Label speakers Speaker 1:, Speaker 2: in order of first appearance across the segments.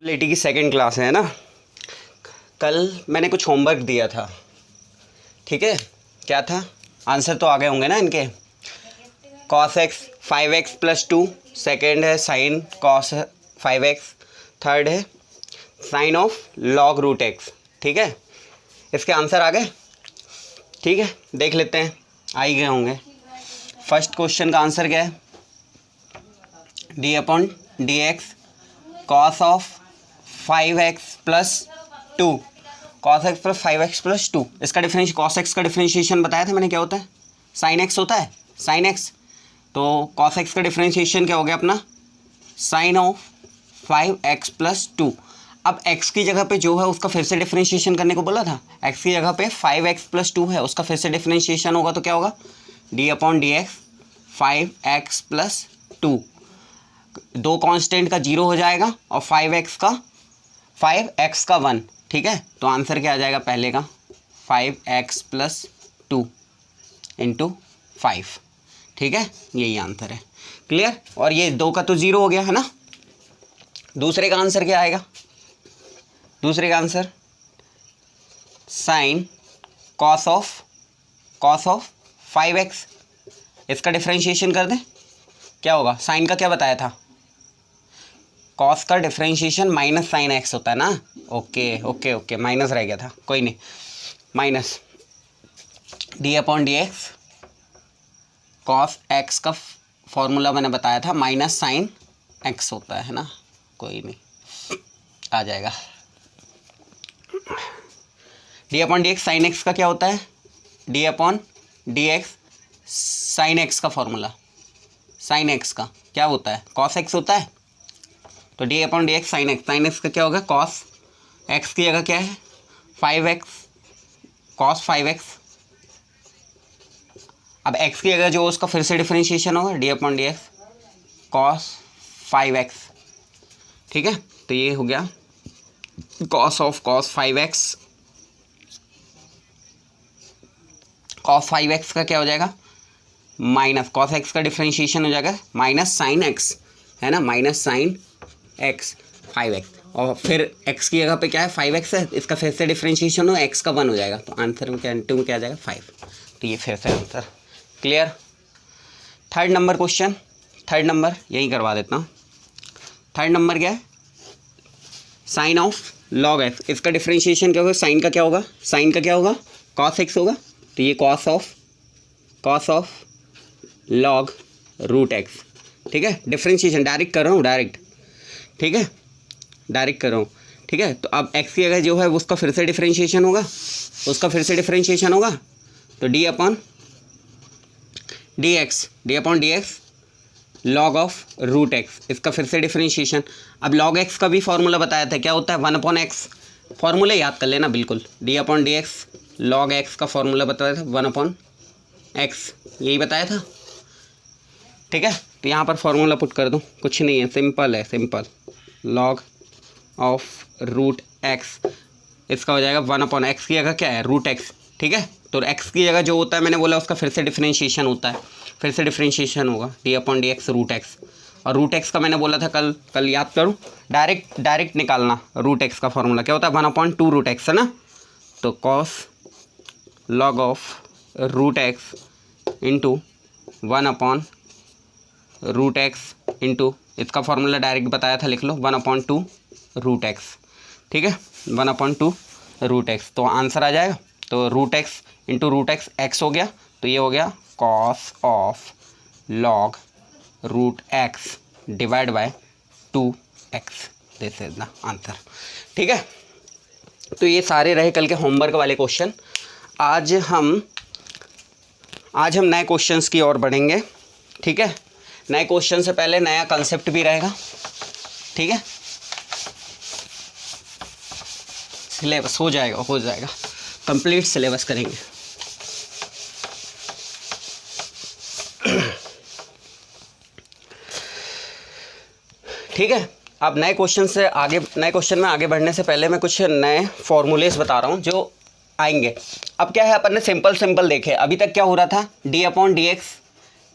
Speaker 1: Probability की second class है ना। कल मैंने कुछ होमवर्क दिया था, ठीक है। क्या था? आंसर तो आ गए होंगे ना इनके। कॉस एक्स 5x + 2, सेकेंड है साइन कॉस 5x, थर्ड है sine of log root x, ठीक है। इसके आंसर आ गए, ठीक है। देख लेते हैं, आ ही गए होंगे। फर्स्ट क्वेश्चन का आंसर क्या है? d/dx cos of 5x + 2, cos x plus 5x + 2। इसका डिफरेंस, कॉस एक्स का डिफरेंशिएशन बताया था मैंने, क्या होता है? साइन एक्स होता है, साइन एक्स। तो कॉस एक्स का डिफरेंशिएशन क्या हो गया अपना? Sine of 5x + 2। अब x की जगह पे जो है उसका फिर से डिफरेंशिएशन करने को बोला था। x की जगह पे 5x + 2 है, उसका फिर से डिफरेंशिएशन होगा तो क्या होगा? d/dx 5x + 2। दो कांस्टेंट का 0 हो जाएगा और 5x का 1, ठीक है। तो आंसर क्या आ जाएगा पहले का? 5x + 2 × 5, ठीक है। यही आंसर है, क्लियर। और ये 2 का तो 0 हो गया है ना। दूसरे का आंसर क्या आएगा? दूसरे का answer sine cos of 5x। इसका डिफरेंशिएशन कर दें, क्या होगा? साइन का क्या बताया था? कॉस का डिफरेंशिएशन माइनस साइन एक्स होता है ना। ओके, माइनस रह गया था, कोई नहीं। माइनस d/dx कॉस एक्स का फॉर्मूला मैंने बताया था, माइनस साइन एक्स होता है ना। कोई नहीं, आ जाएगा। d/dx साइन एक्स का क्या होता है? d/dx साइन एक्स का फॉर्मूला, साइन एक्स का क्या होता है? कॉस एक्स होता है। तो d/dx साइन एक्स का क्या होगा? कॉस एक्स की जगह क्या है? 5x cos 5x। अब x की जगह जो उसका फिर से डिफरेंशिएशन होगा d/dx कॉस 5x, ठीक है। तो ये हो गया cos of cos 5x। Cos 5x का क्या हो जाएगा? माइनस कॉस एक्स का डिफरेंशिएशन हो जाएगा माइनस साइन एक्स, है ना। माइनस साइन एक्स 5x, और फिर x की जगह पे क्या है? 5x है। इसका फिर से डिफरेंशिएशन हो, x का 1 हो जाएगा। तो आंसर में क्या, इंटू में क्या आ जाएगा? 5। तो ये फिर से answer, clear. Third number question, third number यही करवा देता हूँ। थर्ड नंबर क्या है? Sine of log x. इसका डिफरेंशिएशन क्या होगा? साइन का क्या होगा? साइन का क्या होगा? कॉस एक्स होगा। तो ये cos of log root x, ठीक है। डिफरेंशिएशन डायरेक्ट कर रहा हूँ, डायरेक्ट, ठीक है, डायरेक्ट कर रहा हूँ, ठीक है। तो अब x की जगह जो है उसका फिर से डिफरेंशिएशन होगा, तो d/dx log of root x, इसका फिर से डिफरेंशिएशन। अब लॉग एक्स का भी फॉर्मूला बताया था, क्या होता है? 1/x। फॉर्मूला याद कर लेना बिल्कुल। d/dx लॉग एक्स का फॉर्मूला बताया था 1/x, यही बताया था, ठीक है। तो यहाँ पर फॉर्मूला पुट कर दूँ, कुछ नहीं है, सिंपल है, simple. Log of root x, इसका हो जाएगा 1/x की जगह क्या है? रूट एक्स, ठीक है। तो x की जगह जो होता है मैंने बोला उसका फिर से डिफरेंशिएशन होता है, फिर से डिफरेंशिएशन होगा d/dx रूट एक्स। और रूट एक्स का मैंने बोला था कल याद करूँ, डायरेक्ट निकालना। रूट एक्स का फॉर्मूला क्या होता है? 1/2 रूट एक्स, है ना। तो cos log of root x into 1/√x into, इसका फॉर्मूला डायरेक्ट बताया था, लिख लो 1/2 रूट एक्स, ठीक है। 1/2 रूट एक्स, तो आंसर आ जाएगा। तो root x into root x, x हो गया, तो ये हो गया cos of log root x divide by 2x। This is the answer, ठीक है। तो ये सारे रहे कल के होमवर्क वाले क्वेश्चन। आज हम नए क्वेश्चंस की ओर बढ़ेंगे, ठीक है। नए क्वेश्चन से पहले नया कंसेप्ट भी रहेगा, ठीक है। सिलेबस हो जाएगा कंप्लीट सिलेबस करेंगे। ठीक है। अब नए क्वेश्चन में आगे बढ़ने से पहले मैं कुछ नए फॉर्मूलेस बता रहा हूँ जो आएंगे। अब क्या है, अपन ने सिंपल देखे। अभी तक क्या हो रहा था? d/dx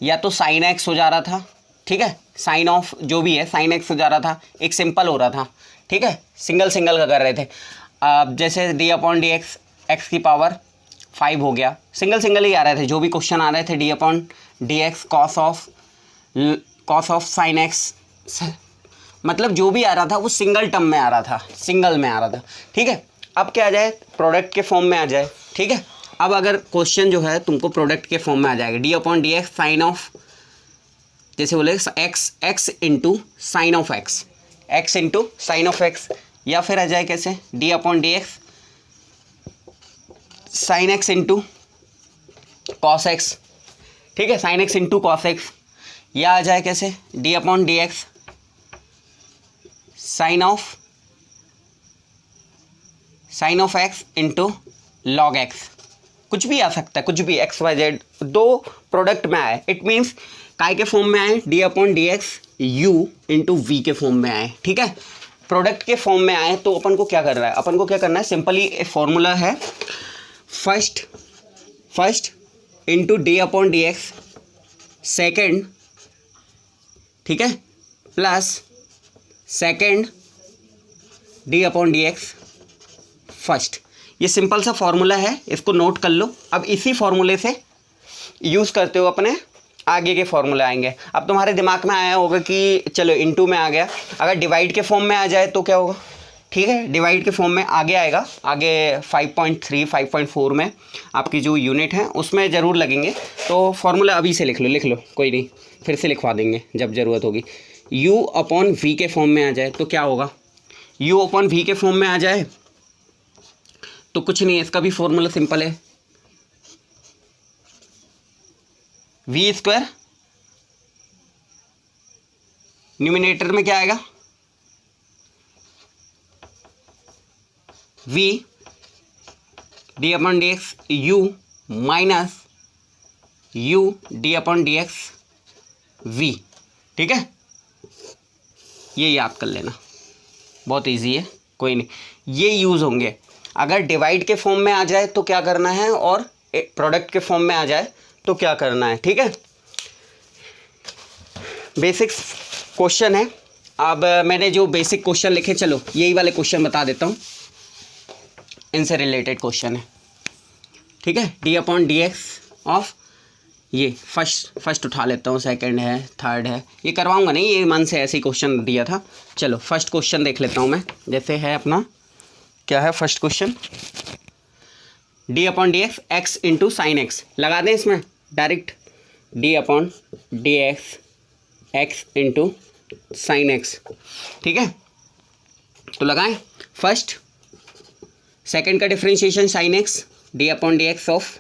Speaker 1: या तो साइन एक्स हो जा रहा था, ठीक है। साइन ऑफ जो भी है साइन एक्स हो जा रहा था, एक सिंपल हो रहा था, ठीक है, सिंगल सिंगल का कर रहे थे। अब जैसे D upon d x x की पावर 5 हो गया, सिंगल सिंगल ही आ रहे थे जो भी क्वेश्चन आ रहे थे। D upon d x cos of sine x, मतलब जो भी आ रहा था वो सिंगल टर्म में आ रहा था, सिंगल में आ रहा था। ठीक है, अब क्या आ जाए, प्रोडक्ट के फॉर्म में आ जाए। ठीक है, अब अगर क्वेश्चन जो है तुमको प्रोडक्ट के फॉर्म में आ जाएगा, d upon d x sine of, जैसे बोले x into sine of x, x into sine of x, या फिर आ जाए कैसे, d upon d x sine x into cos x. ठीक है, sine x into cos x, या आ जाए कैसे, d upon d x sine of x into log x. कुछ भी आ सकता है, कुछ भी, एक्स वाई जेड, दो प्रोडक्ट में आए, इट मीन्स काय के फॉर्म में आए, d upon d x u into v के फॉर्म में आए। ठीक है, प्रोडक्ट के फॉर्म में आए तो अपन को क्या कर रहा है, अपन को क्या करना है, सिंपली एक फॉर्मूला है, first into d upon d x second, ठीक है, plus second d upon d x first. ये सिंपल सा फॉर्मूला है, इसको नोट कर लो। अब इसी फॉर्मूले से यूज़ करते हो अपने आगे के फॉर्मूले आएंगे। अब तुम्हारे दिमाग में आया होगा कि चलो इनटू में आ गया, अगर डिवाइड के फॉर्म में आ जाए तो क्या होगा। ठीक है, डिवाइड के फॉर्म में आगे आएगा, आगे 5.3 5.4 में आपकी जो यूनिट है उसमें ज़रूर लगेंगे। तो फॉर्मूला अभी से लिख लो, कोई नहीं, फिर से लिखवा देंगे जब ज़रूरत होगी। u अपॉन वी के फॉर्म में आ जाए तो क्या होगा, u अपॉन वी के फॉर्म में आ जाए तो कुछ नहीं है, इसका भी फॉर्मूला सिंपल है, वी स्क्वायर, न्यूमिनेटर में क्या आएगा, v d upon d x u minus u d upon d x v. ठीक है, ये याद कर लेना, बहुत इजी है, कोई नहीं, ये यूज़ होंगे। अगर डिवाइड के फॉर्म में आ जाए तो क्या करना है, और प्रोडक्ट के फॉर्म में आ जाए तो क्या करना है। ठीक है, बेसिक्स क्वेश्चन है। अब मैंने जो बेसिक क्वेश्चन लिखे, चलो यही वाले क्वेश्चन बता देता हूँ, इनसे रिलेटेड क्वेश्चन है। ठीक है, D upon d x of, ये फर्स्ट उठा लेता हूँ, सेकंड है, थर्ड है, ये करवाऊंगा नहीं, ये मन से ऐसे ही क्वेश्चन दिया था। चलो फर्स्ट क्वेश्चन देख लेता हूँ मैं, जैसे है अपना, क्या है first question, D upon d x x into sine x, लगा दें इसमें direct, D upon d x x into sine x. ठीक है, तो लगाएं, फर्स्ट सेकंड का differentiation sine x, D upon d x of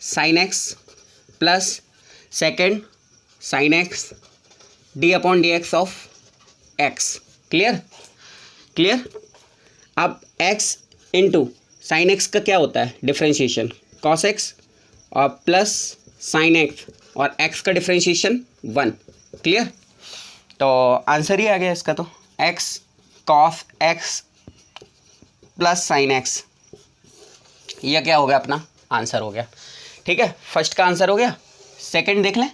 Speaker 1: sine x plus second sine x D upon d x of x. Clear. अब x into sine x का क्या होता है डिफरेंशिएशन, कॉस एक्स, और प्लस साइन एक्स और x का differentiation 1। Clear, तो answer ही आ गया इसका, तो x cos x plus sine x, यह क्या हो गया, अपना आंसर हो गया। ठीक है, फर्स्ट का आंसर हो गया। सेकंड देख लें,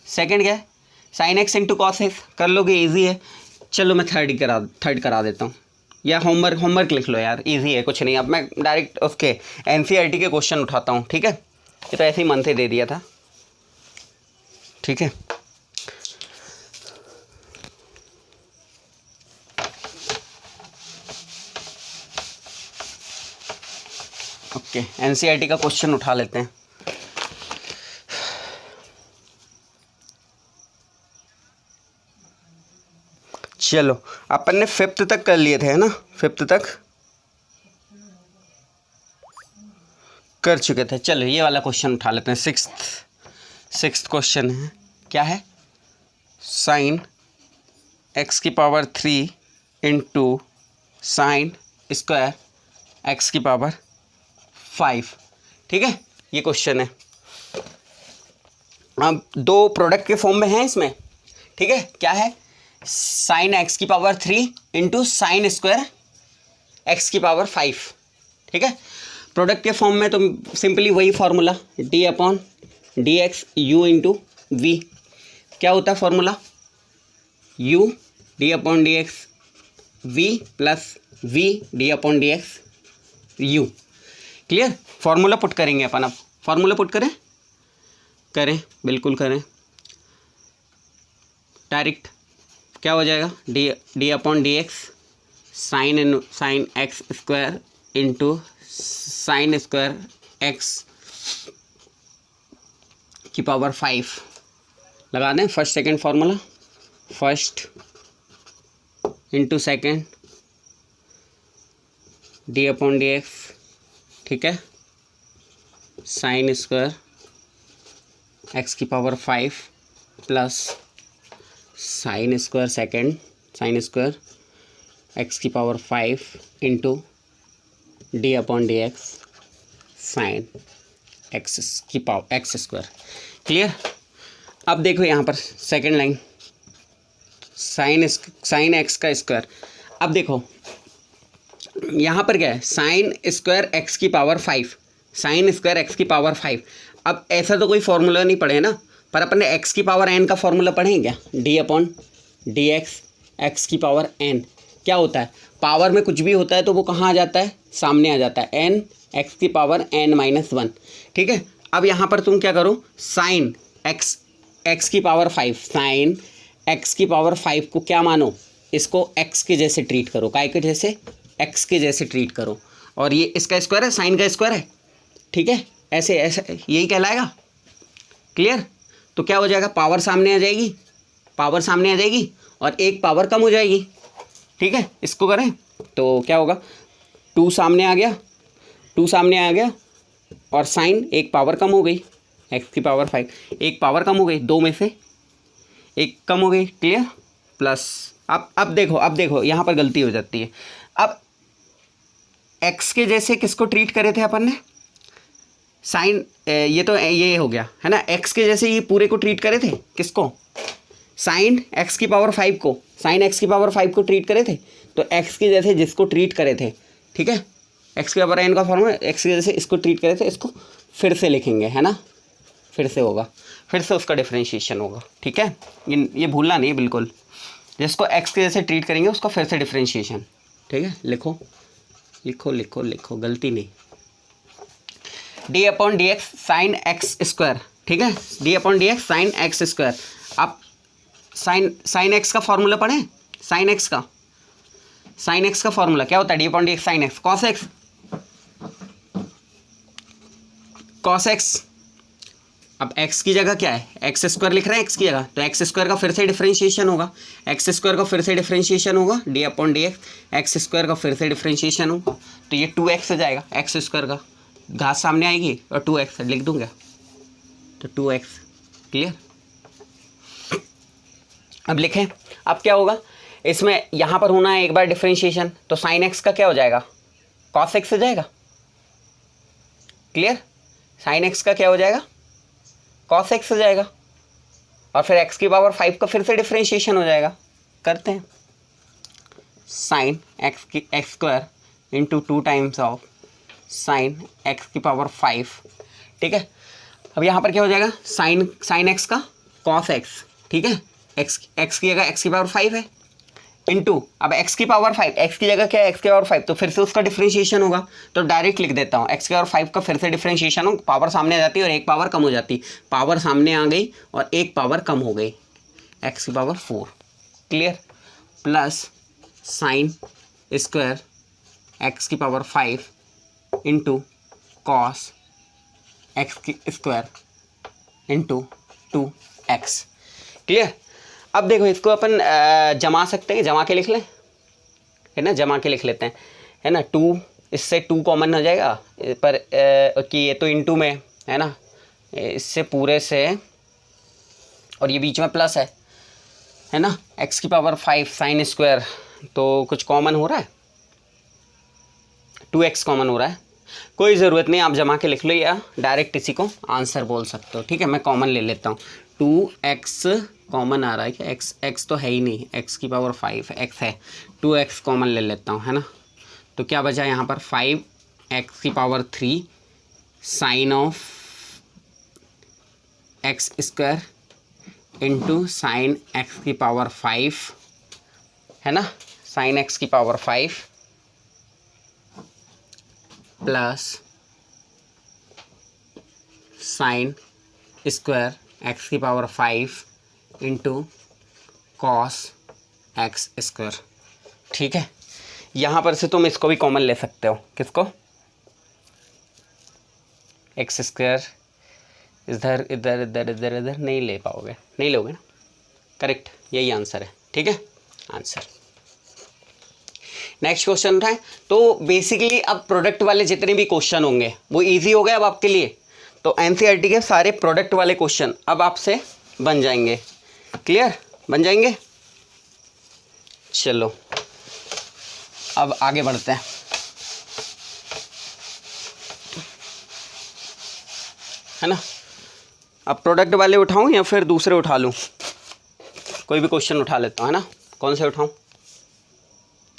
Speaker 1: सेकंड क्या है, sine x into cos x, कर लोगे, इजी है। चलो मैं थर्ड करा देता हूँ, या होमवर्क लिख लो यार, इजी है, कुछ नहीं। अब मैं डायरेक्ट उसके एनसीईआरटी के क्वेश्चन उठाता हूँ। ठीक है, ये तो ऐसे ही मन से दे दिया था। ठीक है, ओके, एनसीईआरटी का क्वेश्चन उठा लेते हैं। चलो, अपन ने 5th तक कर लिए थे, है ना, 5th तक कर चुके थे। चलो ये वाला क्वेश्चन उठा लेते हैं, 6th क्वेश्चन है, क्या है, साइन एक्स की power 3 into sine square x की पावर 5। ठीक है, ये क्वेश्चन है। अब दो प्रोडक्ट के फॉर्म में है इसमें। ठीक है, क्या है, साइन एक्स की power 3 into sine square x की पावर 5। ठीक है, प्रोडक्ट के फॉर्म में तो सिंपली वही formula, d upon d x u into v. क्या होता है formula, u d upon d x v plus v d upon d x u. Clear? Formula put करेंगे अपन। अब फॉर्मूला पुट करें बिल्कुल करें। डायरेक्ट क्या हो जाएगा, d upon d x sine x square into sine square x की पावर 5 लगा दें। First second formula, first into second d upon d x, ठीक है, साइन स्क्वायर एक्स की power 5 plus sine square second sine square x की power 5 into d upon d x sine x की power x square. Clear? अब देखो यहाँ पर second line, sine x का स्क्वायर। अब देखो यहाँ पर क्या है, साइन स्क्वायर एक्स की पावर 5, साइन स्क्वायर एक्स की पावर 5। अब ऐसा तो कोई फॉर्मूला नहीं पढ़े ना, पर अपन ने एक्स की पावर एन का फॉर्मूला पढ़े क्या, डी अपॉन डी एक्स की पावर एन। क्या होता है, पावर में कुछ भी होता है तो वो कहाँ आ जाता है, सामने आ जाता है, एन एक्स की पावर एन माइनस 1। ठीक है, अब यहाँ पर तुम क्या करो, साइन एक्स की पावर 5, साइन एक्स की पावर 5 को क्या मानो, इसको एक्स के जैसे ट्रीट करो, काय के जैसे, एक्स के जैसे ट्रीट करो। और ये इसका स्क्वायर है, साइन का स्क्वायर है, ठीक है, ऐसे ऐसे यही कहलाएगा। क्लियर? तो क्या हो जाएगा, पावर सामने आ जाएगी, पावर सामने आ जाएगी और एक पावर कम हो जाएगी। ठीक है, इसको करें तो क्या होगा, 2 सामने आ गया, 2 सामने आ गया और साइन एक पावर कम हो गई, एक्स की पावर 5 एक पावर कम हो गई, 2 में से एक कम हो गई। क्लियर? प्लस अब देखो यहाँ पर गलती हो जाती है। अब एक्स के जैसे किसको ट्रीट करे थे अपन ने, साइन, ये तो ये हो गया है ना, एक्स के जैसे ये पूरे को ट्रीट करे थे, किसको, साइन एक्स की पावर 5 को, साइन एक्स की पावर 5 को ट्रीट करे थे। तो एक्स के जैसे जिसको ट्रीट करे थे, ठीक है, एक्स की पावर एन का फॉर्मूला, एक्स के जैसे इसको ट्रीट करे थे, इसको फिर से लिखेंगे, है ना, फिर से होगा, फिर से उसका डिफरेंशिएशन होगा। ठीक है, ये भूलना नहीं बिल्कुल, जिसको एक्स के जैसे ट्रीट करेंगे उसका फिर से डिफरेंशिएशन। ठीक है, लिखो लिखो लिखो लिखो, गलती नहीं, D upon d x sine x square. ठीक है, D upon d x sine x square. आप साइन एक्स का फॉर्मूला पढ़ें, साइन एक्स का फॉर्मूला क्या होता है, D upon d x sine x cos x. अब x की जगह क्या है, एक्स स्क्वायर लिख रहे हैं x की जगह, तो एक्स स्क्वायर का फिर से डिफरेंशिएशन होगा, एक्स स्क्वायर का फिर से डिफरेंशिएशन होगा, D upon d x square का फिर से डिफरेंशिएशन होगा, तो ये 2x हो जाएगा, एक्स स्क्वायर का घात सामने आएगी और 2x लिख दूंगा, तो 2x। क्लियर? अब लिखें, अब क्या होगा, इसमें यहाँ पर होना है एक बार डिफरेंशिएशन, तो साइन एक्स का क्या हो जाएगा, कॉस एक्स हो जाएगा। क्लियर? साइन एक्स का क्या हो जाएगा, कॉस एक्स हो जाएगा, और फिर एक्स की पावर 5 का फिर से डिफरेंशिएशन हो जाएगा। करते हैं, sign x square into 2 times of sine x की पावर 5। ठीक है, अब यहाँ पर क्या हो जाएगा, साइन एक्स का कॉस एक्स। ठीक है, एक्स की जगह एक्स की पावर 5 है, इंटू अब एक्स की पावर 5, एक्स की जगह क्या है, एक्स की पावर 5, तो फिर से उसका डिफरेंशिएशन होगा, तो डायरेक्ट लिख देता हूँ, एक्स की पावर 5 का फिर से डिफरेंशिएशन हो, पावर सामने आ जाती है और एक पावर कम हो जाती, पावर सामने आ गई और एक पावर कम हो गई, एक्स की power 4। Clear? Plus sine square x की पावर 5 इंटू कॉस एक्स की स्क्वायर इंटू 2x। क्लियर? अब देखो, इसको अपन जमा सकते हैं, जमा के लिख लें, है ना, जमा के लिख लेते हैं, है ना, 2 इससे 2 कॉमन हो जाएगा, पर कि ये तो इंटू में है ना, इससे पूरे से, और ये बीच में प्लस है ना, एक्स की पावर 5 साइन स्क्वायर, तो कुछ कॉमन हो रहा है, 2x कॉमन हो रहा है, कोई ज़रूरत नहीं, आप जमा के लिख लो या डायरेक्ट इसी को आंसर बोल सकते हो। ठीक है, मैं कॉमन ले लेता हूँ, 2x कॉमन आ रहा है क्या, x तो है ही नहीं, x की पावर 5 x है, 2x कॉमन ले लेता हूँ, है ना, तो क्या बचा यहाँ पर, 5x की power 3 sine of x square into sine x की पावर 5, है ना, साइन एक्स की power 5 plus sine square x की power 5 into cos x square. ठीक है, यहाँ पर से तुम इसको भी कॉमन ले सकते हो। किसको? एक्स स्क्वायर इधर इधर इधर इधर इधर नहीं ले पाओगे, नहीं लोगे ना। करेक्ट, यही आंसर है। ठीक है, आंसर। नेक्स्ट क्वेश्चन उठाएं। तो बेसिकली अब प्रोडक्ट वाले जितने भी क्वेश्चन होंगे वो इजी हो गए अब आपके लिए। तो एनसीईआरटी के सारे प्रोडक्ट वाले क्वेश्चन अब आपसे बन जाएंगे। क्लियर? बन जाएंगे। चलो अब आगे बढ़ते हैं। है ना, अब प्रोडक्ट वाले उठाऊं या फिर दूसरे उठा लूं? कोई भी क्वेश्चन उठा लेता हूं, है ना। कौन से उठाऊं?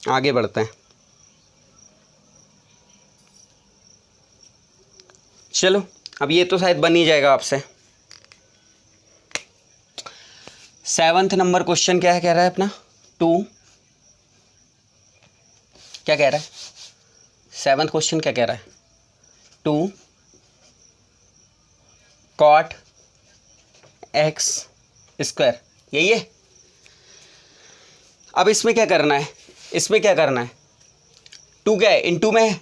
Speaker 1: आगे बढ़ते हैं। चलो अब ये तो शायद बन ही जाएगा आपसे। 7th नंबर क्वेश्चन क्या है, कह रहा है अपना 2, क्या कह रहा है 7th क्वेश्चन? क्या कह रहा है? 2 कॉट एक्स स्क्वायर, यही है। अब इसमें क्या करना है? इसमें क्या करना है? 2 क्या है? इनटू में है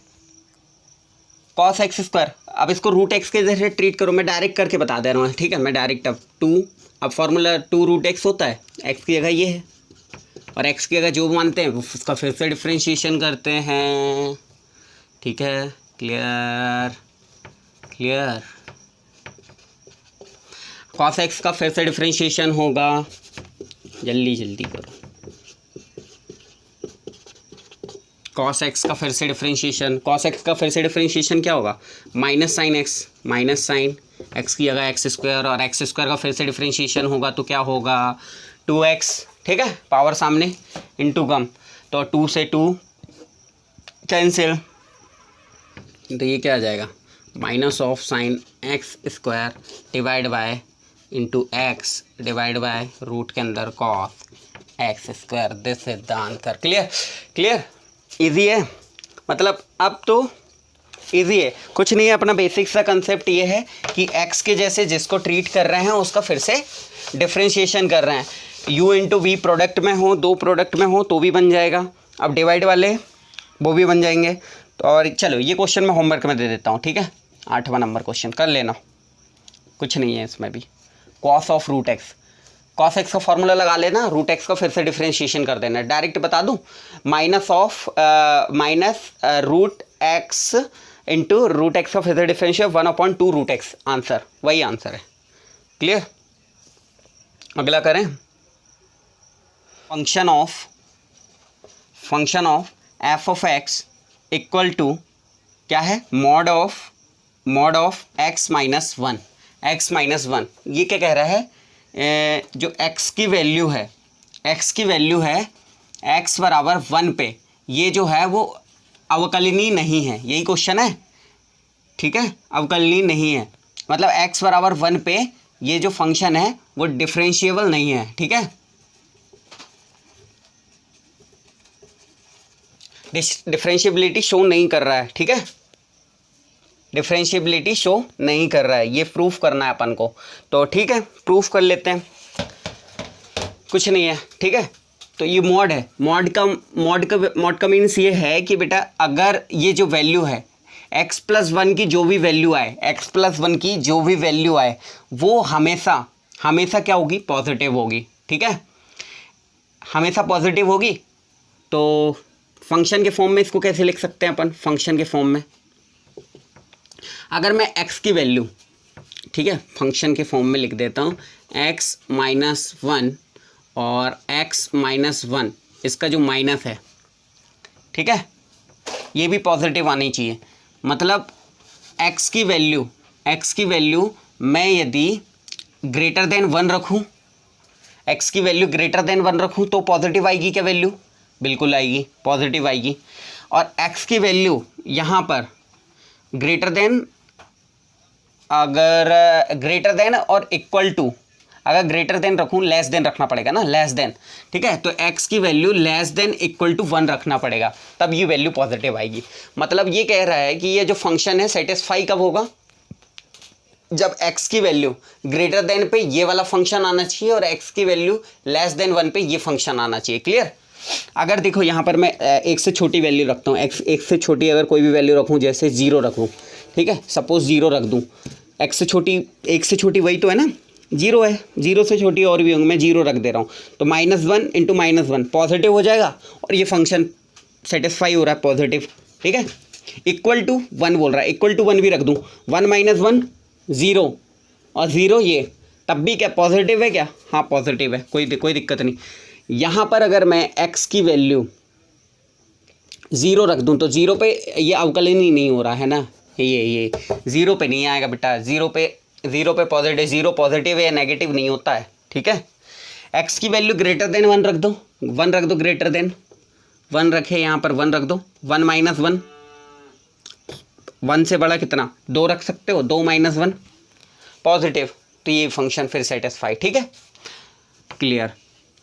Speaker 1: कॉस एक्स स्क्वायर। अब इसको रूट एक्स के जैसे ट्रीट करो। मैं डायरेक्ट करके बता दे रहा हूँ, ठीक है। मैं डायरेक्ट अब 2, अब फॉर्मूला 2 रूट एक्स होता है। एक्स की जगह ये है और एक्स की जगह जो मानते हैं उसका फिर से डिफ्रेंशिएशन करते हैं। ठीक है, क्लियर? क्लियर? कॉस एक्स का फिर से डिफ्रेंशिएशन होगा, जल्दी जल्दी करो। कॉस एक्स का फिर से डिफ्रेंशिएशन, कॉस एक्स का फिर से डिफ्रेंशिएशन क्या होगा? Minus sine x, minus sign x की जगह एक्स स्क्वायर, और एक्स स्क्वायर का फिर से डिफ्रेंशिएशन होगा तो क्या होगा? 2x। ठीक है, पावर सामने इनटू कम, तो 2 से 2 कैंसिल, तो ये क्या आ जाएगा? Minus of sine x square divide by into x divide by root के अंदर cos x square. This is the answer. Clear? Clear? Easy है, मतलब अब तो इजी है, कुछ नहीं है। अपना बेसिक सा कंसेप्ट ये है कि x के जैसे जिसको ट्रीट कर रहे हैं उसका फिर से डिफ्रेंशिएशन कर रहे हैं। u इंटू वी प्रोडक्ट में हो, 2 प्रोडक्ट में हो तो भी बन जाएगा। अब डिवाइड वाले वो भी बन जाएंगे। तो और चलो ये क्वेश्चन मैं होमवर्क में दे देता हूँ, ठीक है। 8वां नंबर क्वेश्चन कर लेना, कुछ नहीं है इसमें भी। Cos of root x, cos x का फॉर्मूला लगा लेना, रूट एक्स का फिर से डिफ्रेंशिएशन कर देना। डायरेक्ट बता दूँ, minus of root x into root x का फिर से डिफ्रेंशिएट 1/2 रूट एक्स। आंसर वही आंसर है। क्लियर? अगला करें। Function of f of x equal to क्या है? Mod of x minus 1, x minus 1। ये क्या कह रहा है? जो x की वैल्यू है, x बराबर 1 पे ये जो है वो अवकलनीय नहीं है। यही क्वेश्चन है, ठीक है। अवकलनीय नहीं है मतलब x बराबर 1 पे ये जो फंक्शन है वो डिफरेंशिएबल नहीं है, ठीक है। डिफरेंशिएबिलिटी शो नहीं कर रहा है, ठीक है। डिफरेंशिएबिलिटी शो नहीं कर रहा है, ये प्रूफ करना है अपन को। तो ठीक है, प्रूफ कर लेते हैं, कुछ नहीं है, ठीक है। तो ये मॉड है, मॉड का मीन्स ये है कि बेटा अगर ये जो वैल्यू है x+1 की जो भी वैल्यू आए, x+1 की जो भी वैल्यू आए वो हमेशा क्या होगी? पॉजिटिव होगी, ठीक है। हमेशा पॉजिटिव होगी। तो फंक्शन के फॉर्म में इसको कैसे लिख सकते हैं अपन? फंक्शन के फॉर्म में अगर मैं x की वैल्यू, ठीक है, फंक्शन के फॉर्म में लिख देता हूँ x-1 और x-1 इसका जो माइनस है, ठीक है, ये भी पॉजिटिव आनी चाहिए। मतलब x की वैल्यू मैं यदि ग्रेटर देन 1 रखूँ, x की वैल्यू ग्रेटर देन 1 रखूँ तो पॉजिटिव आएगी क्या वैल्यू? बिल्कुल आएगी, पॉजिटिव आएगी। और x की वैल्यू यहाँ पर ग्रेटर देन, अगर ग्रेटर देन और इक्वल टू अगर ग्रेटर देन रखूँ लेस देन रखना पड़ेगा ना, लेस देन, ठीक है। तो x की value less than equal to 1 रखना पड़ेगा, तब ये वैल्यू पॉजिटिव आएगी। मतलब ये कह रहा है कि ये जो फंक्शन है सेटिस्फाई कब होगा, जब x की वैल्यू ग्रेटर देन पे ये वाला फंक्शन आना चाहिए और x की वैल्यू लेस देन 1 पे ये फंक्शन आना चाहिए। क्लियर। अगर देखो यहाँ पर मैं एक से छोटी वैल्यू रखता हूँ, x एक से छोटी अगर कोई भी वैल्यू रखूँ, जैसे 0 रखूँ, ठीक है, सपोज 0 रख दूँ, x से छोटी, एक से छोटी वही तो है ना, 0 है, 0 से छोटी और भी होंगे, मैं 0 रख दे रहा हूँ, तो -1 इंटू -1 पॉजिटिव हो जाएगा और ये फंक्शन सेटिस्फाई हो रहा है पॉजिटिव, ठीक है। इक्वल टू 1 बोल रहा है, इक्वल टू 1 भी रख दूँ, 1 - 1 0 और 0 ये, तब भी क्या पॉजिटिव है क्या, हाँ पॉजिटिव है, कोई दिक्कत नहीं। यहाँ पर अगर मैं x की वैल्यू 0 रख दूँ तो 0 पे ये अवकलन ही नहीं हो रहा है ना, ये 0 पे नहीं आएगा बेटा, 0 पे पॉजिटिव, 0 पॉजिटिव या नेगेटिव नहीं होता है, ठीक है। x की वैल्यू ग्रेटर देन 1 रख दो, 1 रख दो, ग्रेटर देन 1 रखे, यहाँ पर 1 रख दो, 1 - 1, 1 से बड़ा कितना 2 रख सकते हो, 2 - 1 पॉजिटिव, तो ये फंक्शन फिर सेटिस्फाई, ठीक है। क्लियर।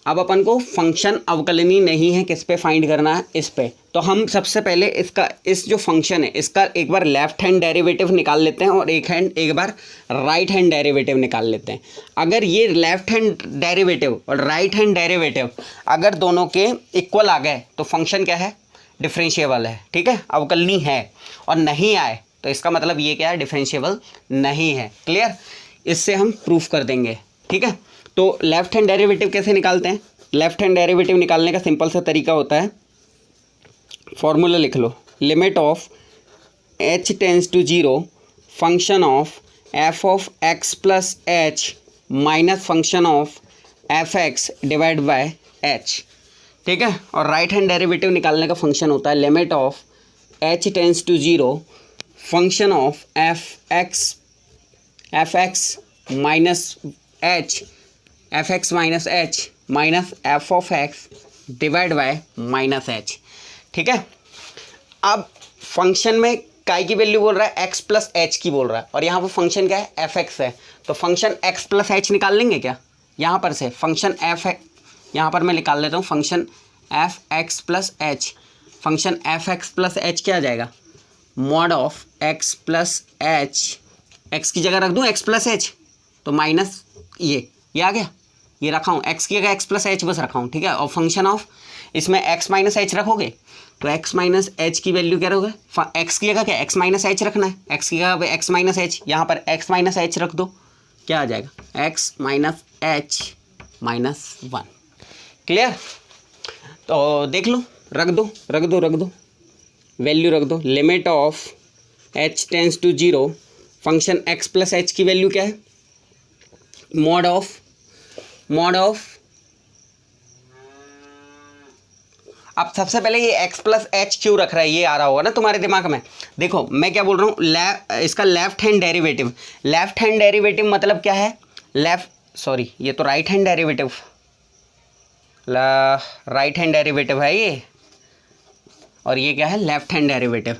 Speaker 1: अब अपन को फंक्शन अवकलनीय नहीं है, किस पे फाइंड करना है, इस पे। तो हम सबसे पहले इसका, इस जो फंक्शन है इसका एक बार लेफ्ट हैंड डेरिवेटिव निकाल लेते हैं और एक बार राइट हैंड डेरिवेटिव निकाल लेते हैं। अगर ये लेफ्ट हैंड डेरिवेटिव और राइट हैंड डेरिवेटिव अगर दोनों के इक्वल आ गए तो फंक्शन क्या है, डिफरेंशिएबल है, ठीक है, अवकलनीय है। और नहीं आए तो इसका मतलब ये क्या है, डिफरेंशिएबल नहीं है। क्लियर। इससे हम प्रूफ कर देंगे, ठीक है। तो लेफ्ट हैंड डेरिवेटिव कैसे निकालते हैं, लेफ्ट हैंड डेरिवेटिव निकालने का सिंपल सा तरीका होता है, फॉर्मूला लिख लो, limit of h tends to 0 function of f of x plus h minus function of f x divide by h, ठीक है। और राइट हैंड डेरिवेटिव निकालने का फंक्शन होता है limit of h tends to 0 function of f x minus h, f x minus h minus f of x divide by minus h, ठीक है। अब फंक्शन में काय की वैल्यू बोल रहा है, x प्लस एच की बोल रहा है, और यहाँ पर फंक्शन क्या है, एफ एक्स है, तो फंक्शन x प्लस एच निकाल लेंगे क्या, यहाँ पर से फंक्शन एफ, यहाँ पर मैं निकाल लेता हूँ function F x plus H, function F x plus H क्या आ जाएगा, mod of x plus H, x की जगह रख दूँ x प्लस एच, तो माइनस ये आ गया, ये रखा हूँ, x की जगह x प्लस एच बस रखा हूँ, ठीक है। और फंक्शन ऑफ, इसमें x माइनस एच रखोगे तो x माइनस एच की वैल्यू क्या रखोगे, x की जगह क्या x माइनस एच रखना है, x की जगह x माइनस एच, यहाँ पर x माइनस एच रख दो, क्या आ जाएगा, x minus h minus 1। Clear. तो देख लो, रख दो वैल्यू रख दो, limit of h tends to 0 function x plus h की वैल्यू क्या है, मॉड ऑफ अब सबसे पहले ये x प्लस एच क्यों रख रहा है, ये आ रहा होगा ना तुम्हारे दिमाग में। देखो मैं क्या बोल रहा हूँ, इसका लेफ्ट हैंड डेरिवेटिव मतलब क्या है, ये तो राइट हैंड डेरिवेटिव है ये, और ये क्या है, लेफ्ट हैंड डेरिवेटिव,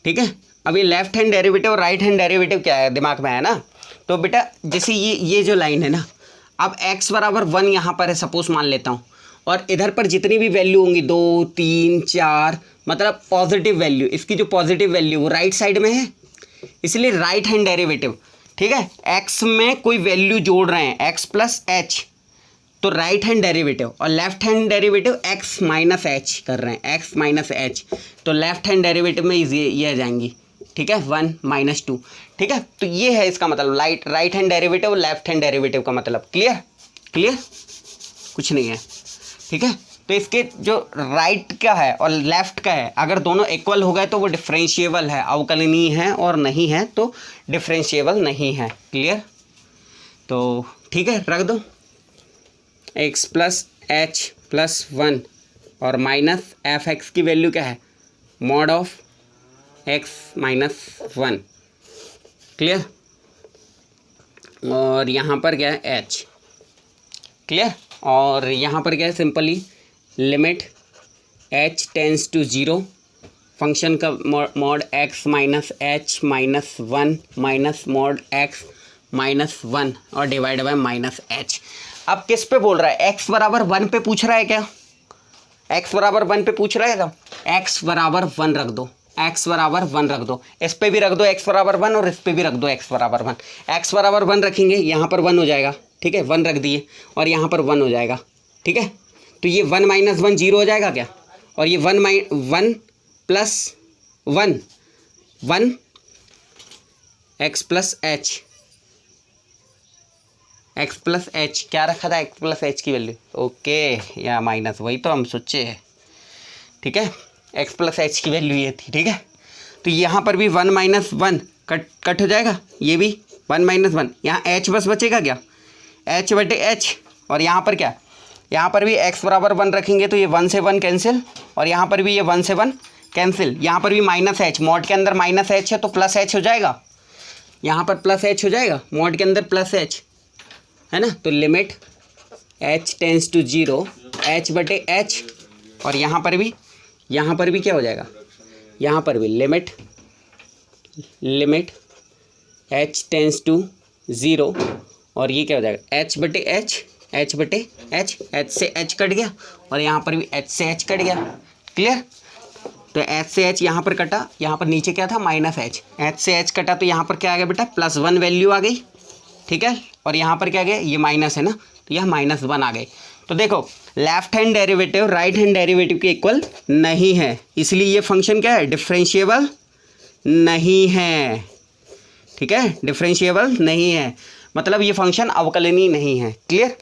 Speaker 1: ठीक है। अब ये लेफ्ट हैंड डेरिवेटिव और राइट हैंड डेरिवेटिव क्या है, दिमाग में है ना। तो बेटा जैसे ये जो लाइन है ना, अब x बराबर 1 यहाँ पर है, सपोज मान लेता हूँ, और इधर पर जितनी भी वैल्यू होंगी 2 3 4, मतलब पॉजिटिव वैल्यू, इसकी जो पॉजिटिव वैल्यू वो राइट साइड में है, इसलिए राइट हैंड डेरिवेटिव, ठीक है। x में कोई वैल्यू जोड़ रहे हैं x प्लस एच, तो राइट हैंड डेरिवेटिव, और left hand derivative x minus H कर रहे हैं, x माइनस एच, तो लेफ्ट हैंड डेरिवेटिव में ये आ जाएंगी, ठीक है, 1 - 2, ठीक है। तो ये है इसका मतलब, राइट हैंड डेरिवेटिव और लेफ्ट हैंड डेरिवेटिव का मतलब। क्लियर, कुछ नहीं है, ठीक है। तो इसके जो राइट का है और लेफ्ट का है, अगर दोनों इक्वल हो गए तो वो डिफरेंशिएबल है, अवकलनीय है, और नहीं है तो डिफरेंशिएबल नहीं है। क्लियर। तो ठीक है, रख दो, x प्लस एच प्लस 1 और माइनस एफ एक्स की वैल्यू क्या है, mod of x minus 1। Clear. और यहाँ पर क्या है, h। क्लियर। और यहाँ पर क्या है, simply limit h tends to 0 function का mod x minus h minus 1 minus mod x -1 और डिवाइड बाय -h। अब किस पे बोल रहा है, x बराबर 1 पे पूछ रहा है क्या, x बराबर 1 पे पूछ रहा है क्या, x बराबर 1 रख दो, x बराबर 1 रख दो, इस पे भी रख दो x बराबर 1 और इस पे भी रख दो x बराबर 1। x बराबर 1 रखेंगे, यहाँ पर 1 हो जाएगा, ठीक है, 1 रख दिए और यहाँ पर 1 हो जाएगा, ठीक है। तो ये 1 - 1 0 हो जाएगा क्या, और ये 1 plus 1 x plus H, x plus H क्या रखा था, x प्लस एच की वैल्यू, ओके, या माइनस, वही तो हम सोचे हैं, ठीक है, x प्लस एच की वैल्यू ये थी, ठीक है। तो यहाँ पर भी 1 - 1 कट हो जाएगा, ये भी 1 - 1, यहाँ h बस बचेगा क्या, h बटे h, और यहाँ पर क्या, यहाँ पर भी x बराबर 1 रखेंगे तो ये 1 से 1 कैंसिल, और यहाँ पर भी ये 1 से 1 कैंसिल, यहाँ पर भी -h, मॉड के अंदर -h है तो प्लस h हो जाएगा, यहाँ पर प्लस h हो जाएगा, मॉड के अंदर प्लस h है ना। तो limit h tends to 0 h बटे h, और यहाँ पर भी क्या हो जाएगा, यहाँ पर भी लिमिट h टेंस टू 0, और ये क्या हो जाएगा h बटे h से h कट गया, और यहाँ पर भी h से h कट गया, क्लियर। तो h से h यहाँ पर कटा, यहाँ पर नीचे क्या था -h से h कटा, तो यहाँ पर क्या आ गया बेटा, +1 वैल्यू आ गई, ठीक है, और यहाँ पर क्या गया, ये माइनस है ना, तो यह -1 आ गई। तो देखो left hand derivative right hand derivative के इक्वल नहीं है, इसलिए ये फंक्शन क्या है, डिफरेंशिएबल नहीं है, ठीक है, डिफरेंशिएबल नहीं है, मतलब ये फंक्शन अवकलनीय नहीं है, क्लियर।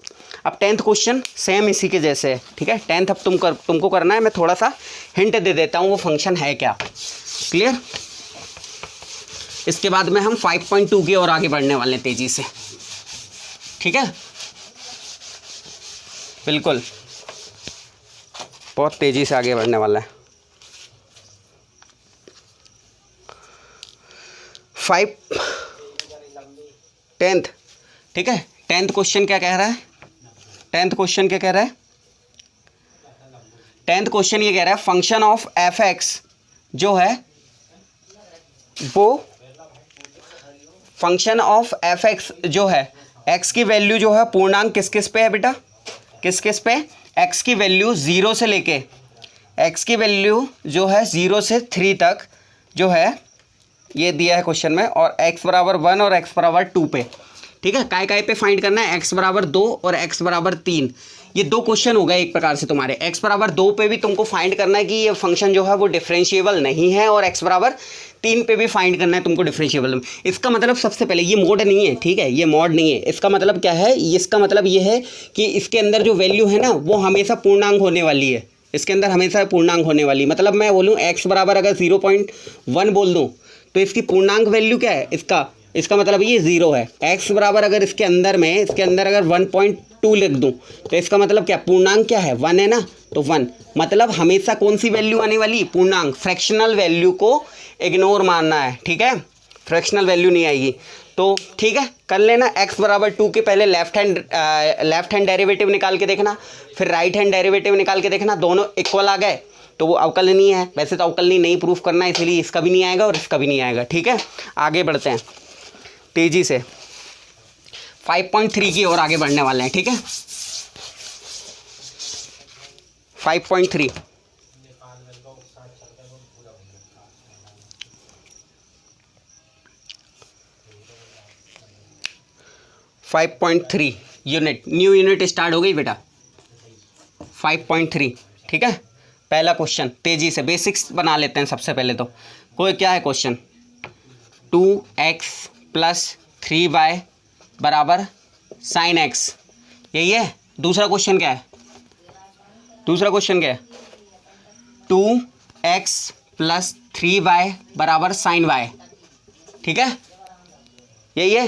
Speaker 1: अब 10th क्वेश्चन सेम इसी के जैसे है, ठीक है, 10th अब तुमको करना है, मैं थोड़ा सा हिंट दे देता हूँ वो फंक्शन है क्या, क्लियर। इसके बाद में हम 5.2 की ओर आगे बढ़ने वाले हैं तेजी से, ठीक है, बिल्कुल बहुत तेजी से आगे बढ़ने वाला है। 10th, ठीक है, 10th क्वेश्चन क्या कह रहा है, 10th क्वेश्चन क्या कह रहा है, 10th क्वेश्चन ये कह रहा है फंक्शन ऑफ एफ एक्स जो है वो, फंक्शन ऑफ एफ एक्स जो है, एक्स की वैल्यू जो है पूर्णांक किस किस पे है बेटा, किस किस पे, एक्स की वैल्यू 0 से लेके, एक्स की वैल्यू जो है 0 से 3 तक जो है ये दिया है क्वेश्चन में, और x बराबर 1 और x बराबर 2 पे, ठीक है, काय पे फाइंड करना है, x बराबर 2 और x बराबर 3, ये 2 क्वेश्चन हो गए एक प्रकार से तुम्हारे। x बराबर 2 पे भी तुमको फाइंड करना है कि ये फंक्शन जो है वो डिफरेंशिएबल नहीं है, और x बराबर 3 पे भी फाइंड करना है तुमको डिफरेंशिएबल। इसका मतलब सबसे पहले ये मोड नहीं है, ठीक है, ये मॉड नहीं है, इसका मतलब क्या है, इसका मतलब ये है कि इसके अंदर जो वैल्यू है ना वो हमेशा पूर्णांक होने वाली है, इसके अंदर हमेशा पूर्णांक होने वाली, मतलब मैं बोलूँ x बराबर अगर 0.1 बोल दूँ तो इसकी पूर्णांक वैल्यू क्या है, इसका मतलब ये 0 है। x बराबर अगर इसके अंदर अगर 1.2 लिख दूं तो इसका मतलब क्या, पूर्णांक क्या है, 1 है ना, तो 1, मतलब हमेशा कौन सी वैल्यू आने वाली, पूर्णांक, फ्रैक्शनल वैल्यू को इग्नोर मानना है, ठीक है, फ्रैक्शनल वैल्यू नहीं आएगी। तो ठीक है, कर लेना, x बराबर 2 के पहले लेफ्ट हैंड डेरिवेटिव निकाल के देखना, फिर राइट हैंड डेरिवेटिव निकाल के देखना, दोनों इक्वल आ गए तो वो अवकलनीय है। वैसे तो अवकलनीय नहीं प्रूफ करना है, इसलिए इसका भी नहीं आएगा और इसका भी नहीं आएगा, ठीक है। आगे बढ़ते हैं तेजी से, 5.3 की ओर आगे बढ़ने वाले हैं, ठीक है, 5.3, यूनिट, न्यू यूनिट स्टार्ट हो गई बेटा, 5.3, ठीक है। पहला क्वेश्चन तेजी से बेसिक्स बना लेते हैं सबसे पहले। तो कोई क्या है क्वेश्चन, 2x + 3y बराबर sin x, यही है। दूसरा क्वेश्चन क्या है, 2x + 3y बराबर sin y, ठीक है, यही है।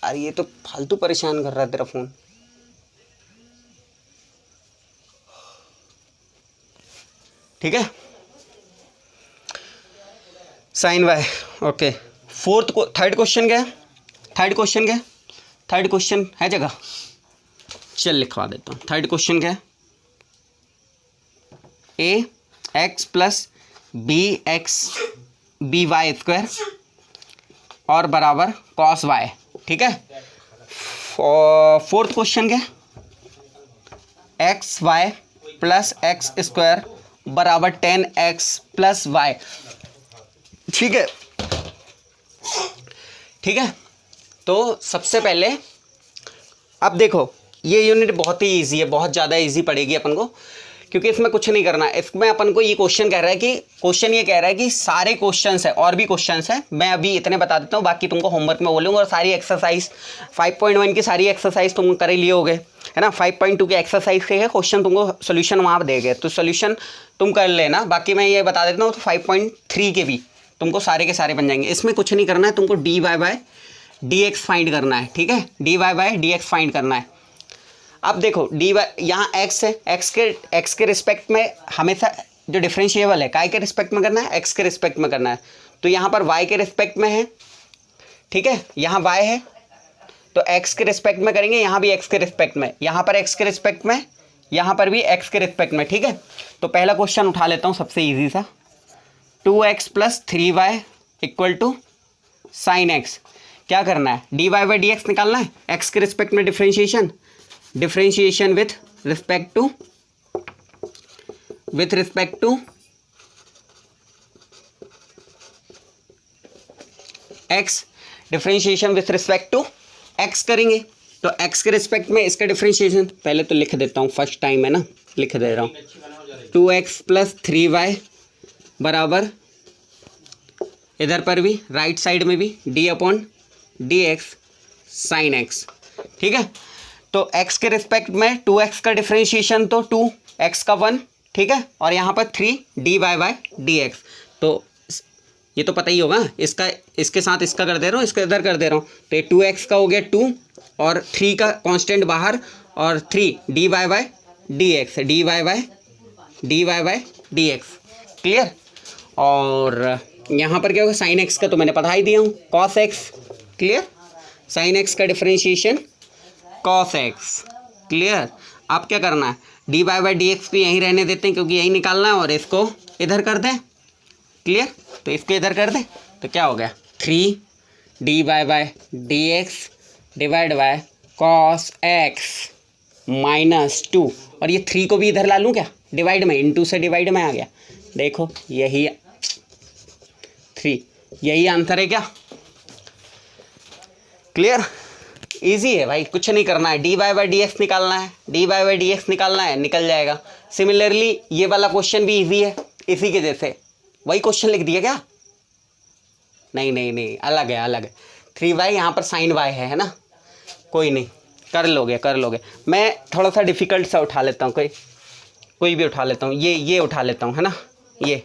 Speaker 1: अरे ये तो फालतू परेशान कर रहा है तेरा फोन, ठीक है, sin y, okay. Third question क्या है, थर्ड क्वेश्चन है जगह, चल लिखवा देता हूँ। थर्ड क्वेश्चन क्या है, ax + bx by² और बराबर कॉस वाई, ठीक है। फोर्थ क्वेश्चन क्या, x y plus x square बराबर 10x प्लस वाई, ठीक है, ठीक है। तो सबसे पहले अब देखो ये यूनिट बहुत ही इजी है, बहुत ज़्यादा इजी पड़ेगी अपन को, क्योंकि इसमें कुछ नहीं करना है। इसमें अपन को ये क्वेश्चन कह रहा है कि क्वेश्चन ये कह रहा है कि सारे क्वेश्चंस है और भी क्वेश्चंस है, मैं अभी इतने बता देता हूँ, बाकी तुमको होमवर्क में बोलूँगा। और सारी एक्सरसाइज 5.1 की सारी एक्सरसाइज तुम कर ही लिए होगे, है ना। 5.2 के एक्सरसाइज के क्वेश्चन तुमको सोल्यूशन वहाँ देंगे, तो सोल्यूशन तुम कर लेना। बाकी मैं ये बता देता हूँ, तो 5.3 के भी तुमको सारे के सारे बन जाएंगे। इसमें कुछ नहीं करना है, तुमको dy बाय dx फाइंड करना है, ठीक है, dy बाय dx फाइंड करना है। अब देखो डी वाई यहाँ एक्स है, एक्स के रिस्पेक्ट में हमेशा जो डिफरेंशिएबल है काय के रिस्पेक्ट में करना है, एक्स के रिस्पेक्ट में करना है। तो यहाँ पर वाई के रिस्पेक्ट में है, ठीक है, यहाँ वाई है तो एक्स के रिस्पेक्ट में करेंगे, यहाँ भी एक्स के रिस्पेक्ट में, यहाँ पर एक्स के रिस्पेक्ट में, यहाँ पर भी एक्स के रिस्पेक्ट में, ठीक है। तो पहला क्वेश्चन उठा लेता हूँ सबसे ईजी सा, 2x plus 3y equal to sine x. क्या करना है, d y by d x निकालना है, एक्स के रिस्पेक्ट में differentiation with respect to x, differentiation with respect to x करेंगे। तो एक्स के रिस्पेक्ट में इसका डिफरेंशिएशन पहले तो लिख देता हूँ, फर्स्ट टाइम है ना, लिख दे रहा हूँ, 2x प्लस 3y बराबर इधर पर भी राइट साइड में भी d upon d x sine x, ठीक है। तो x के रिस्पेक्ट में 2x का डिफरेंशिएशन तो 2x का 1, ठीक है, और यहाँ पर 3 dy बाय dx। तो ये तो पता ही होगा, इसका इसके साथ इसका कर दे रहा हूँ, इसका इधर कर दे रहा हूँ, तो ये 2x का हो गया 2 और 3 का कांस्टेंट बाहर और 3 dy by dx, dy by dx, clear. और यहाँ पर क्या होगा, साइन एक्स का तो मैंने पढ़ा ही दिया हूँ, cos x, clear, sine x का डिफरेंशिएशन कॉस एक्स, क्लियर। अब क्या करना है, d y by d x को यहीं रहने देते हैं क्योंकि यही निकालना है, और इसको इधर कर दें, क्लियर। तो इसको इधर कर दें तो क्या हो गया, 3 d y by d x divide by cos x minus 2, और ये 3 को भी इधर ला लूँ क्या, डिवाइड में, इनटू से डिवाइड में आ गया, देखो यही 3, यही आंसर है क्या, क्लियर। इजी है भाई, कुछ नहीं करना है, d y by d x निकालना है, d y by d x निकालना है, निकल जाएगा। सिमिलरली ये वाला क्वेश्चन भी इजी है, इसी के जैसे वही क्वेश्चन लिख दिया क्या, नहीं नहीं नहीं, अलग है, अलग है। 3y यहाँ पर साइन y है ना, कोई नहीं, कर लोगे। मैं थोड़ा सा डिफिकल्ट सा उठा लेता हूँ, कोई भी उठा लेता हूँ, ये उठा लेता हूँ, है ना, ये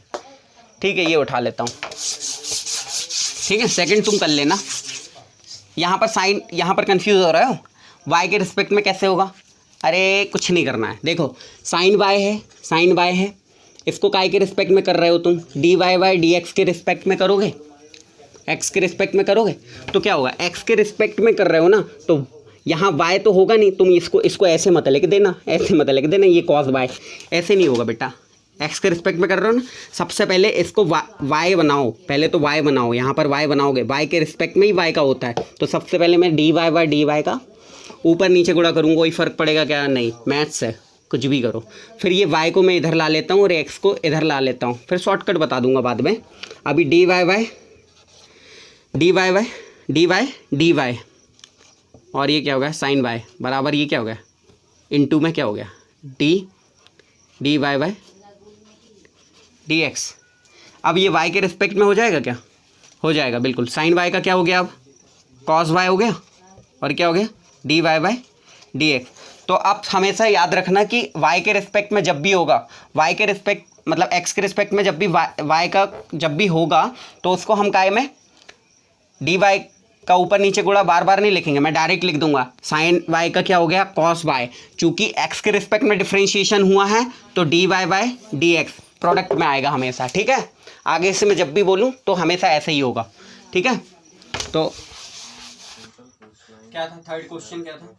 Speaker 1: ठीक है, ये उठा लेता हूँ, ठीक है। सेकंड तुम कर लेना। यहाँ पर साइन, यहाँ पर कंफ्यूज हो रहे हो, y के रिस्पेक्ट में कैसे होगा, अरे कुछ नहीं करना है, देखो साइन y है, इसको काय के रिस्पेक्ट में कर रहे हो तुम, d y by d x के रिस्पेक्ट में करोगे, एक्स के रिस्पेक्ट में करोगे तो क्या होगा, एक्स के रिस्पेक्ट में कर रहे हो ना, तो यहाँ y तो होगा नहीं, तुम इसको ऐसे मत लिख देना, ऐसे मत लिख देना, ये कॉस y, ऐसे नहीं होगा बेटा, एक्स के रिस्पेक्ट में कर रहे हो ना। सबसे पहले इसको y बनाओ, पहले तो y बनाओ, यहाँ पर y बनाओगे, y के रिस्पेक्ट में ही y का होता है, तो सबसे पहले मैं d y by d y का ऊपर नीचे गुणा करूँगा, कोई फ़र्क पड़ेगा क्या, नहीं, मैथ्स है, कुछ भी करो। फिर ये y को मैं इधर ला लेता हूँ और x को इधर ला लेता हूँ, फिर शॉर्टकट बता दूंगा बाद में। अभी डी वाई और ये क्या हो गया, साइन y बराबर ये क्या हो गया, इनटू में क्या हो गया, d y by d x. अब ये y के रिस्पेक्ट में हो जाएगा क्या, हो जाएगा बिल्कुल। साइन y का क्या हो गया, अब कॉस y हो गया, और क्या हो गया, d y by d x. तो अब हमेशा याद रखना कि y के रिस्पेक्ट में जब भी होगा, y के रिस्पेक्ट मतलब x के रिस्पेक्ट में जब भी y का जब भी होगा, तो उसको हम काय में डी वाई का ऊपर नीचे गुणा बार बार नहीं लिखेंगे, मैं डायरेक्ट लिख दूंगा, साइन y का क्या हो गया, कॉस y, चूंकि x के रिस्पेक्ट में डिफरेंशिएशन हुआ है तो d y by d x product में आएगा हमेशा, ठीक है। आगे से मैं जब भी बोलूँ तो हमेशा ऐसे ही होगा, ठीक है। तो क्या था, थर्ड क्वेश्चन क्या था,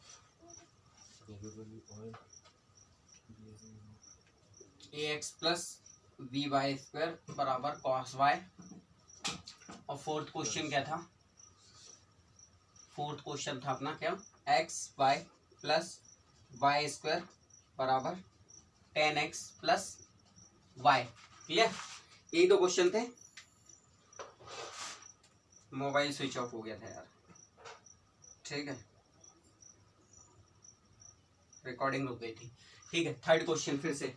Speaker 1: ax प्लस vy स्क्वायर बराबर cos y, और फोर्थ क्वेश्चन क्या था, फोर्थ क्वेश्चन था अपना क्या, x y plus y square बराबर 10x प्लस वाई। क्लियर, यही तो क्वेश्चन थे। मोबाइल स्विच ऑफ हो गया था यार, ठीक है, रिकॉर्डिंग रुक गई थी। ठीक है, थर्ड क्वेश्चन फिर से,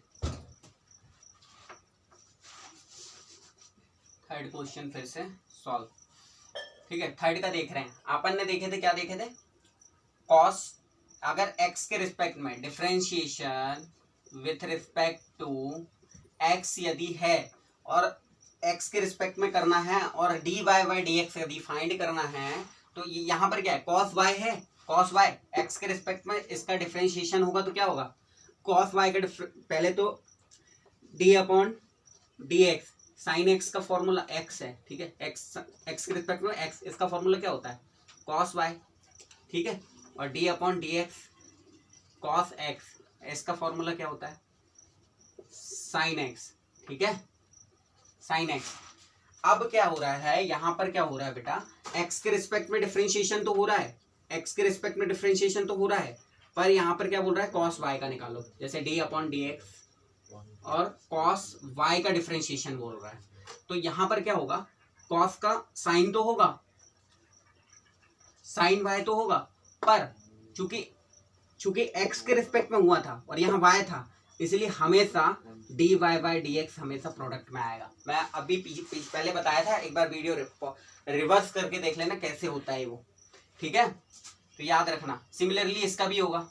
Speaker 1: थर्ड क्वेश्चन फिर से सॉल्व। ठीक है, थर्ड का देख रहे हैं अपन ने, देखे थे क्या देखे थे, कॉस अगर x के रिस्पेक्ट में differentiation with respect to x यदि है और x के रिस्पेक्ट में करना है और dy बाई डी एक्स यदि फाइंड करना है, तो यहाँ पर क्या है, cos y है, cos y x के रिस्पेक्ट में इसका डिफरेंशिएशन होगा तो क्या होगा, cos y का पहले तो d upon d x, sine x का फॉर्मूला x है, ठीक है, x के रिस्पेक्ट में x, इसका फॉर्मूला क्या होता है cos y, ठीक है, और d upon d x cos x, इसका फॉर्मूला क्या होता है sin x, ठीक है, sin x। अब क्या हो रहा है यहाँ पर, क्या हो रहा है बेटा, x के रिस्पेक्ट में डिफरेंशिएशन तो हो रहा है, x के रिस्पेक्ट में डिफरेंशिएशन तो हो रहा है, पर यहाँ पर क्या बोल रहा है cos y का निकालो, जैसे d अपॉन डी एक्स और cos y का डिफरेंशिएशन बोल रहा है। तो यहाँ पर क्या होगा, cos का साइन तो होगा, साइन y तो होगा, पर चूंकि x के रिस्पेक्ट में हुआ था और यहाँ y था, इसलिए हमेशा dy बाई डी एक्स हमेशा प्रोडक्ट में आएगा। मैं अभी पहले बताया था, एक बार वीडियो रिवर्स करके देख लेना कैसे होता है वो, ठीक है, तो याद रखना। सिमिलरली इसका भी होगा,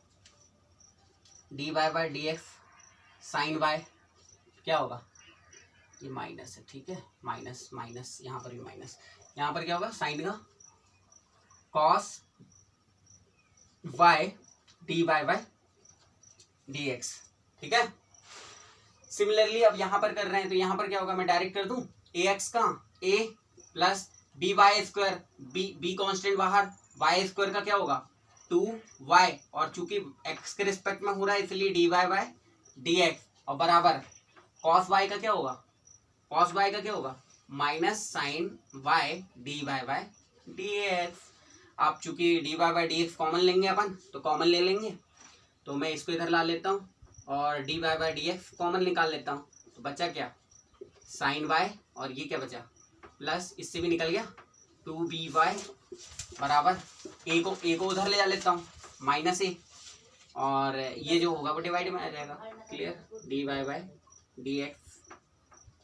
Speaker 1: dy by d x sine y क्या होगा, ये माइनस है, ठीक है, माइनस माइनस, यहाँ पर भी माइनस, यहाँ पर क्या होगा साइन का cos y dy by d x, ठीक है। सिमिलरली अब यहाँ पर कर रहे हैं तो यहाँ पर क्या होगा, मैं डायरेक्ट कर दूं ए एक्स का a plus b y square, b constant बाहर, वाई स्क्वायर का क्या होगा 2y, और चूंकि x के रिस्पेक्ट में हो रहा है इसलिए dy बाई डी एक्स, और बराबर cos y का क्या होगा, cos y का क्या होगा minus sine y dy by d x. आप चूंकि dy by d x common लेंगे अपन, तो कॉमन ले लेंगे, तो मैं इसको इधर ला लेता हूँ और dy by d x common निकाल लेता हूँ, तो बचा क्या साइन y, और ये क्या बचा प्लस, इससे भी निकल गया 2by बराबर a को उधर ले जा लेता हूँ माइनस a, और ये जो होगा वो डिवाइड में आ जाएगा। Clear, dy by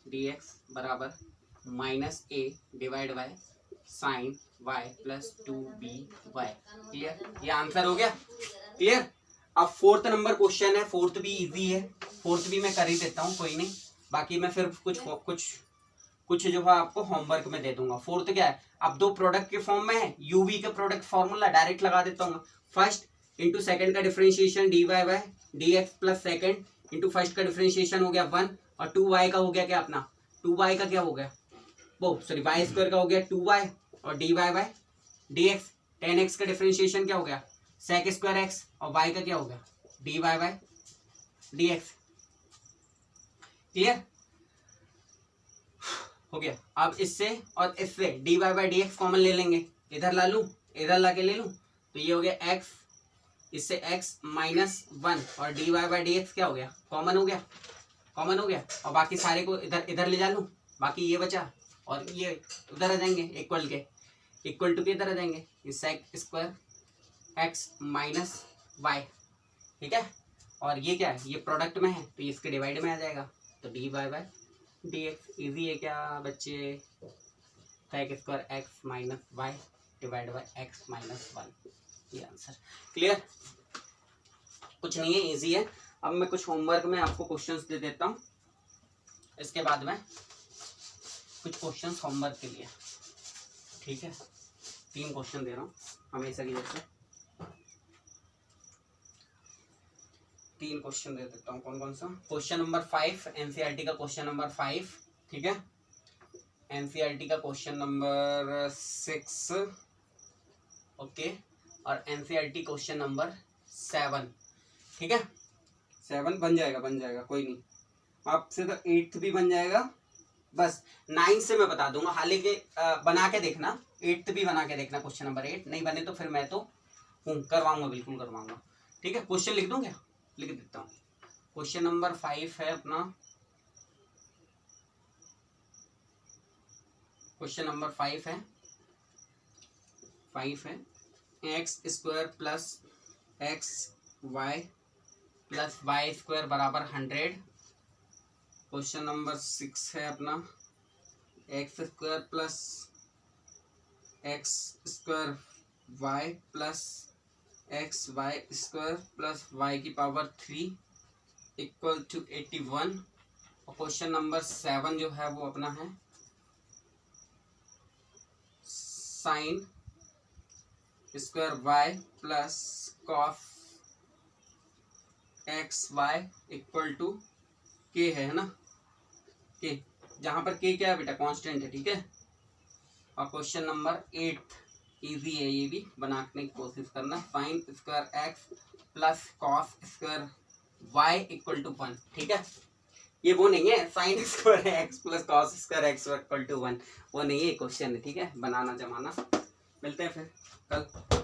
Speaker 1: d x बराबर minus a divide by sine y plus 2by। Clear, ये आंसर हो गया। क्लियर, अब फोर्थ नंबर क्वेश्चन है, फोर्थ भी इजी है, फोर्थ भी मैं कर ही देता हूँ, कोई नहीं, बाकी मैं फिर कुछ जो है आपको होमवर्क में दे दूंगा। फोर्थ क्या है, अब दो प्रोडक्ट के फॉर्म में है, यूवी का प्रोडक्ट फॉर्मूला डायरेक्ट लगा देता हूँ, फर्स्ट इंटू सेकंड का differentiation dy by d x plus second into first का डिफरेंशिएशन हो गया 1, और 2y का हो गया क्या अपना, 2y का क्या हो गया वो सॉरी वाई स्क्वायर का हो गया 2y, और dy by d x 10x का डिफरेंशिएशन क्या हो गया sec स्क्वायर x, और y का क्या हो गया dy by d x. Clear हो गया। अब इससे और इससे dy by d x common ले लेंगे, इधर ला लूँ, इधर ला के ले लूँ, तो ये हो गया x, इससे x माइनस 1, और dy बाई डी एक्स क्या हो गया कॉमन हो गया, कॉमन हो गया, और बाकी सारे को इधर ले जा लूँ, बाकी ये बचा और ये उधर आ जाएंगे, इक्वल टू के इधर आ जाएंगे, sec square x minus y, ठीक है, और ये क्या है, ये प्रोडक्ट में है तो इसके डिवाइड में आ जाएगा, तो dy by d x easy है क्या बच्चे, sec square x minus y divide by x minus 1, ये आंसर। क्लियर, कुछ नहीं है, इजी है। अब मैं कुछ होमवर्क में आपको क्वेश्चंस दे देता हूँ, इसके बाद में कुछ क्वेश्चंस होमवर्क के लिए, ठीक है, 3 क्वेश्चन दे रहा हूँ हमेशा की जैसे, 3 क्वेश्चन दे देता हूँ। कौन सा, क्वेश्चन नंबर 5 एनसीईआरटी का क्वेश्चन नंबर 5, ठीक है, एनसीईआरटी का क्वेश्चन नंबर 6, ओके, और एनसीईआरटी क्वेश्चन नंबर 7, ठीक है, 7 बन जाएगा कोई नहीं, आपसे तो 8th भी बन जाएगा बस 9 से मैं बता दूंगा, हालांकि बना के देखना, 8th भी बना के देखना, क्वेश्चन नंबर 8 नहीं बने तो फिर मैं तो करवाऊंगा, बिल्कुल करवाऊंगा। ठीक है, क्वेश्चन लिख दूं क्या? लिख देता हूँ। क्वेश्चन नंबर 5 है अपना, क्वेश्चन नंबर 5 है x square plus x y plus y square बराबर 100। क्वेश्चन नंबर 6 है अपना x square plus x square y plus x y square plus y की पावर 3 इक्वल टू 81। और क्वेश्चन नंबर 7 जो है वो अपना है sine square y plus cos x y equal to k है ना, के, जहां पर के क्या है बेटा? कांस्टेंट है। ठीक है, और क्वेश्चन नंबर 8 इजी है, ये भी बनाने की कोशिश करना। Sine square x plus cos square y equal to 1। ठीक है, ये वो नहीं है sine square x plus cos square x equal to 1, वो नहीं है क्वेश्चन है। ठीक है, बनाना जमाना। मिलते हैं फिर कल।